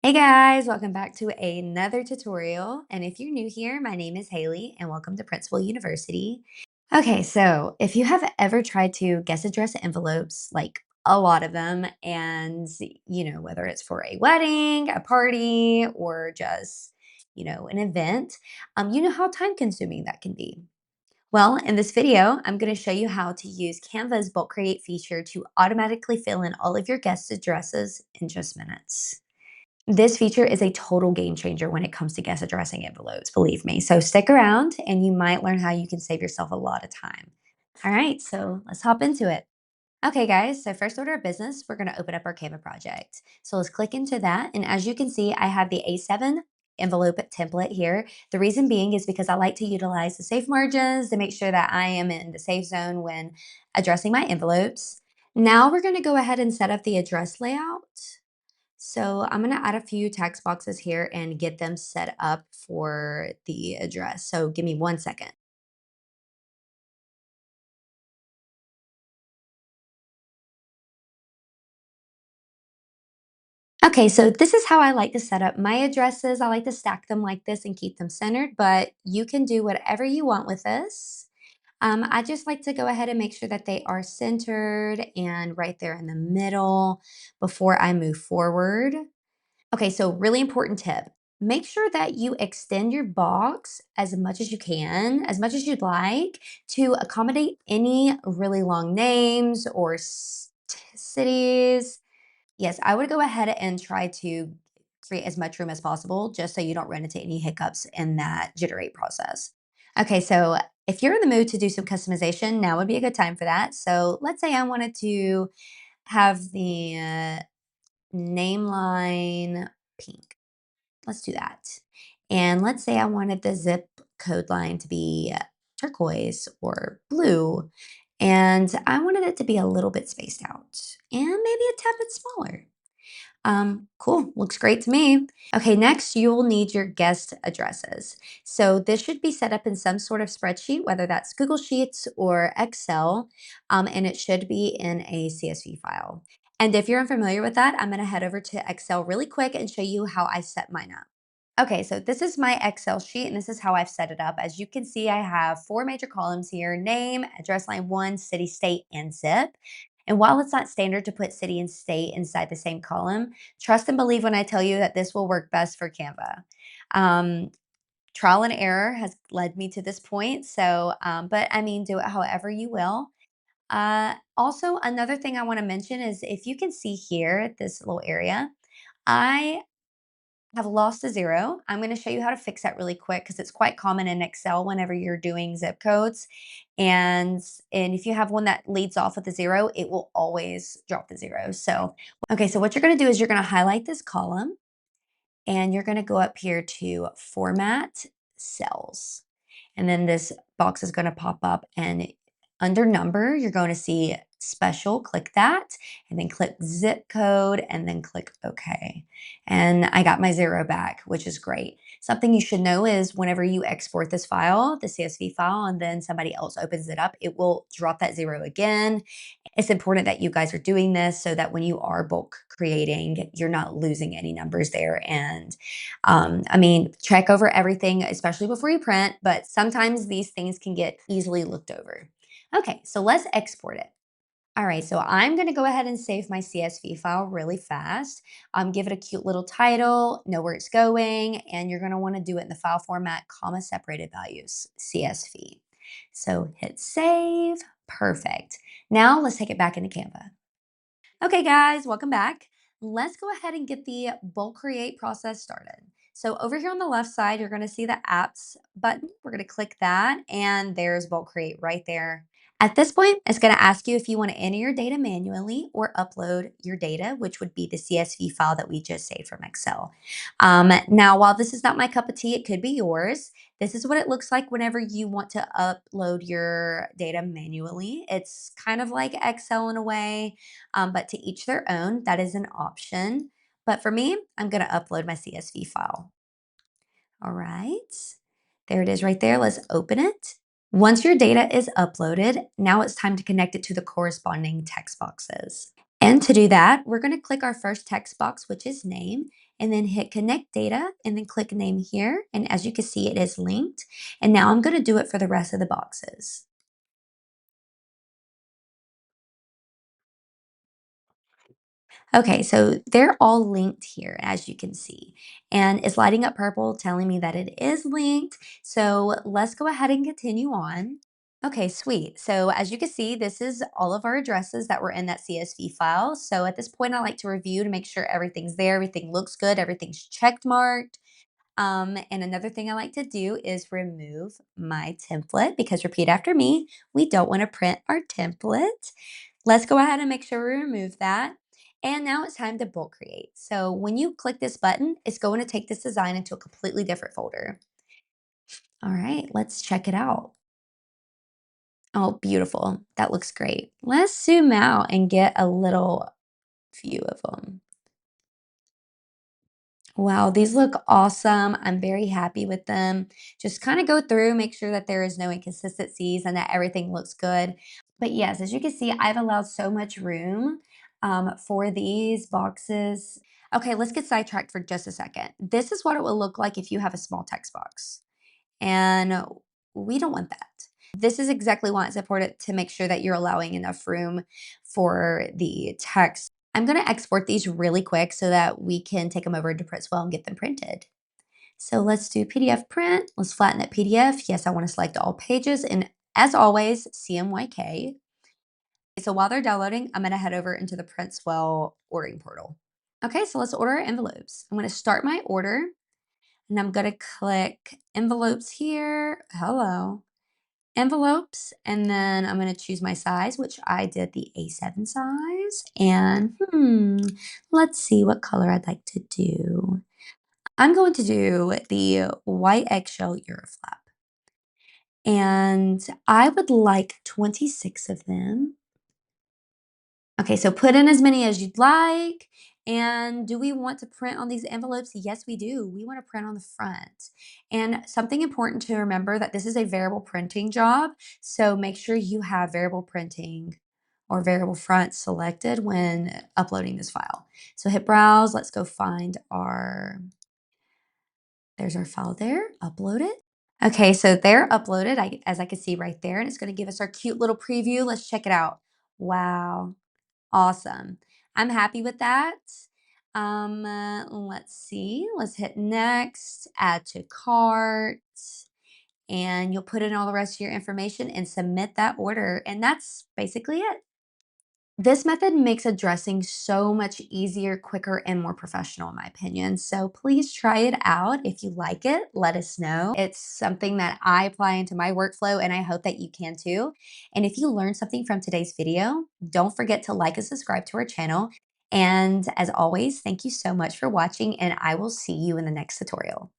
Hey guys, welcome back to another tutorial. And if you're new here, my name is Haley and welcome to Principal University. Okay, so if you have ever tried to guess address envelopes, like a lot of them, and whether it's for a wedding, a party, or just, an event, you know how time consuming that can be. Well, in this video, I'm going to show you how to use Canva's bulk create feature to automatically fill in all of your guest addresses in just minutes. This feature is a total game changer when it comes to guest addressing envelopes, believe me. So stick around and you might learn how you can save yourself a lot of time. All right, so let's hop into it. Okay, guys, so first order of business, we're going to open up our Canva project. So let's click into that. And as you can see, I have the A7 envelope template here. The reason being is because I like to utilize the safe margins to make sure that I am in the safe zone when addressing my envelopes. Now we're going to go ahead and set up the address layout. So I'm going to add a few text boxes here and get them set up for the address. So give me 1 second. Okay, so this is how I like to set up my addresses. I like to stack them like this and keep them centered, but you can do whatever you want with this. I just like to go ahead and make sure that they are centered and right there in the middle before I move forward. Okay, so really important tip. Make sure that you extend your box as much as you can, as much as you'd like, to accommodate any really long names or cities. Yes, I would go ahead and try to create as much room as possible just so you don't run into any hiccups in that generate process. Okay, so if you're in the mood to do some customization, now would be a good time for that. So let's say I wanted to have the name line pink. Let's do that. And let's say I wanted the zip code line to be turquoise or blue. And I wanted it to be a little bit spaced out and maybe a tad bit smaller. Cool. Looks great to me. Okay, next you'll need your guest addresses. So this should be set up in some sort of spreadsheet, whether that's Google Sheets or Excel, and it should be in a CSV file. And if you're unfamiliar with that, I'm going to head over to Excel really quick and show you how I set mine up. Okay, so this is my Excel sheet and this is how I've set it up. As you can see, I have four major columns here: name, address line one, city, state, and zip. And while it's not standard to put city and state inside the same column, trust and believe when I tell you that this will work best for Canva. Um, Trial and error has led me to this point. So, but I mean, do it however you will. Also, another thing I want to mention is if you can see here, this little area, I have lost a zero. I'm going to show you how to fix that really quick because it's quite common in Excel whenever you're doing zip codes. And if you have one that leads off with a zero, it will always drop the zero. So, okay, so what you're going to do is you're going to highlight this column and you're going to go up here to Format Cells. And then this box is going to pop up, and under number, you're going to see special, click that, and then click zip code, and then click OK. And I got my zero back, which is great. Something you should know is whenever you export this file, the CSV file, and then somebody else opens it up, it will drop that zero again. It's important that you guys are doing this so that when you are bulk creating, you're not losing any numbers there. And I mean, check over everything, especially before you print, but sometimes these things can get easily looked over. Okay, so let's export it. All right, so I'm going to go ahead and save my CSV file really fast. Give it a cute little title, know where it's going, and you're going to want to do it in the file format, comma separated values, CSV. So hit save. Perfect. Now let's take it back into Canva. Okay, guys, welcome back. Let's go ahead and get the bulk create process started. So over here on the left side, you're going to see the apps button. We're going to click that, and there's bulk create right there. At this point, it's going to ask you if you want to enter your data manually or upload your data, which would be the CSV file that we just saved from Excel. Now, while this is not my cup of tea, it could be yours. This is what it looks like whenever you want to upload your data manually. It's kind of like Excel in a way, but to each their own. That is an option. But for me, I'm going to upload my CSV file. All right. There it is right there. Let's open it. Once your data is uploaded, now it's time to connect it to the corresponding text boxes. And to do that, we're going to click our first text box, which is name. and then hit connect data and then click name here. And as you can see, it is linked. And now I'm going to do it for the rest of the boxes. Okay, so they're all linked here, as you can see, and it's lighting up purple, telling me that it is linked. So let's go ahead and continue on. Okay, sweet. So as you can see, this is all of our addresses that were in that CSV file. So at this point, I like to review to make sure everything's there, everything looks good, everything's checked marked. And another thing I like to do is remove my template because repeat after me, we don't want to print our template. Let's go ahead and make sure we remove that. And now it's time to bulk create. So when you click this button, it's going to take this design into a completely different folder. All right, let's check it out. Oh, beautiful. That looks great. Let's zoom out and get a little view of them. Wow, these look awesome. I'm very happy with them. Just kind of go through, make sure that there is no inconsistencies and that everything looks good. But yes, as you can see, I've allowed so much room for these boxes. Okay, let's get sidetracked for just a second. This is what it will look like if you have a small text box. And we don't want that. This is exactly why it's important to make sure that you're allowing enough room for the text. I'm going to export these really quick so that we can take them over to Printwell and get them printed. So let's do PDF print. Let's flatten that PDF. Yes, I want to select all pages. And as always, CMYK. So while they're downloading, I'm going to head over into the Printwell ordering portal. Okay, so let's order our envelopes. I'm going to start my order and I'm going to click envelopes here. Hello. Envelopes, and then I'm going to choose my size, which I did the A7 size. And let's see what color I'd like to do. I'm going to do the white eggshell Euroflap. And I would like 26 of them. Okay, so put in as many as you'd like. And do we want to print on these envelopes? Yes, we do. We want to print on the front. And something important to remember that this is a variable printing job. So make sure you have variable printing or variable front selected when uploading this file. So hit browse. Let's go find there's our file there. Upload it. Okay, so they're uploaded, as I can see right there. And it's going to give us our cute little preview. Let's check it out. Wow. Awesome. I'm happy with that. Let's see. Let's hit next, add to cart, and you'll put in all the rest of your information and submit that order. And that's basically it. This method makes addressing so much easier, quicker, and more professional, in my opinion. So please try it out. If you like it, let us know. It's something that I apply into my workflow, and I hope that you can too. And if you learned something from today's video, don't forget to like and subscribe to our channel. And as always, thank you so much for watching, and I will see you in the next tutorial.